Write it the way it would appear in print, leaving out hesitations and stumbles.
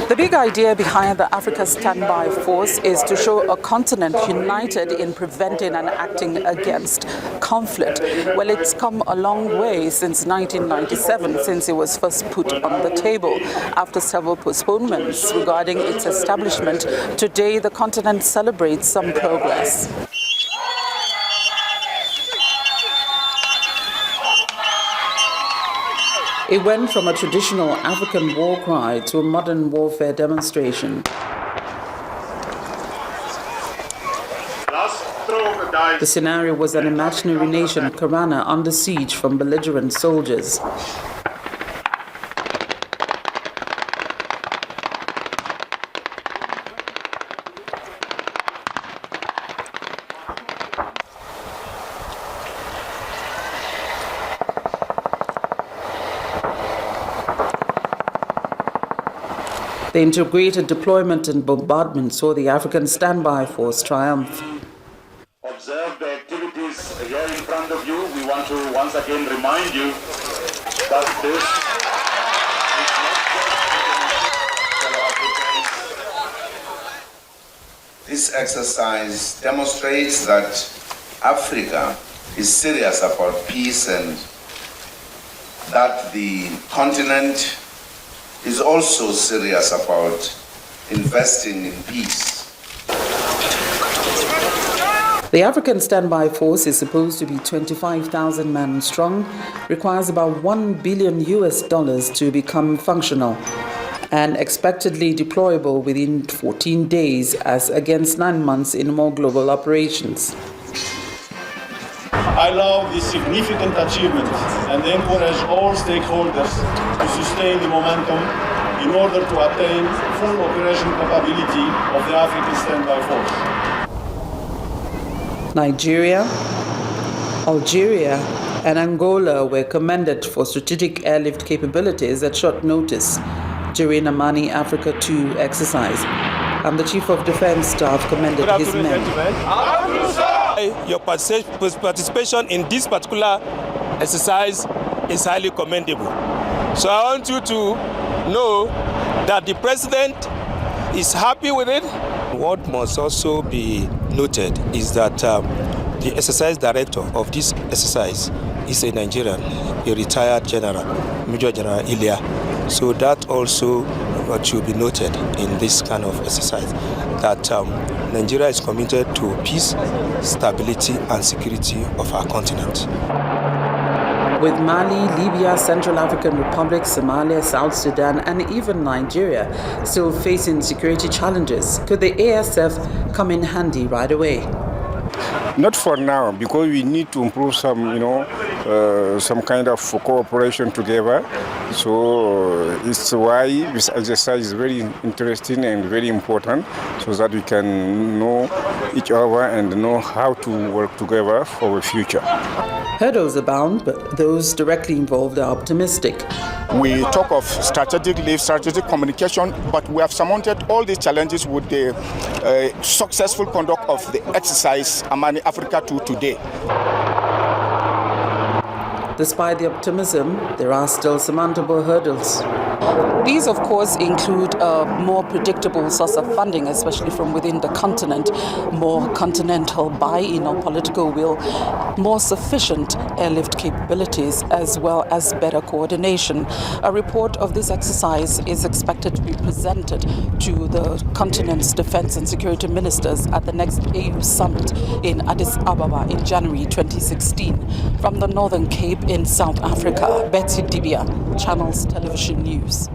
The big idea behind the Africa Standby Force is to show a continent united in preventing and acting against conflict. Well, it's come a long way since 1997, since it was first put on the table. After several postponements regarding its establishment, today the continent celebrates some progress. It went from a traditional African war cry to a modern warfare demonstration. The scenario was an imaginary nation, Karana, under siege from belligerent soldiers. The integrated deployment and bombardment saw the African Standby Force triumph. Observe the activities here in front of you. We want to once again remind you that this exercise demonstrates that Africa is serious about peace and that the continent is also serious about investing in peace. The African Standby Force is supposed to be 25,000 men strong, requires about $1 billion to become functional, and expectedly deployable within 14 days as against 9 months in more global operations. I love this significant achievement and encourage all stakeholders to sustain the momentum in order to attain full operation capability of the African Standby Force. Nigeria, Algeria, and Angola were commended for strategic airlift capabilities at short notice during Amani Africa 2 exercise, and the Chief of Defense Staff commended his men. Your participation in this particular exercise is highly commendable. So I want you to know that the President is happy with it. What must also be noted is that the exercise director of this exercise is a Nigerian, a retired general, Major General Ilya. So that also should be noted in this kind of exercise, that Nigeria is committed to peace, stability, and security of our continent. With Mali, Libya, Central African Republic, Somalia, South Sudan, and even Nigeria still facing security challenges, could the ASF come in handy right away? Not for now, because we need to improve some, some kind of cooperation together. So it's why this exercise is very interesting and very important, so that we can know each other and know how to work together for the future. Hurdles abound, but those directly involved are optimistic. We talk of strategic lift, strategic communication, but we have surmounted all these challenges with the successful conduct of the exercise Amani Africa 2 today. Despite the optimism, there are still surmountable hurdles. These, of course, include a more predictable source of funding, especially from within the continent, more continental buy-in or political will, more sufficient airlift capabilities, as well as better coordination. A report of this exercise is expected to be presented to the continent's defense and security ministers at the next AU summit in Addis Ababa in January 2016. From the Northern Cape in South Africa, Betsy Dibia, Channels Television News.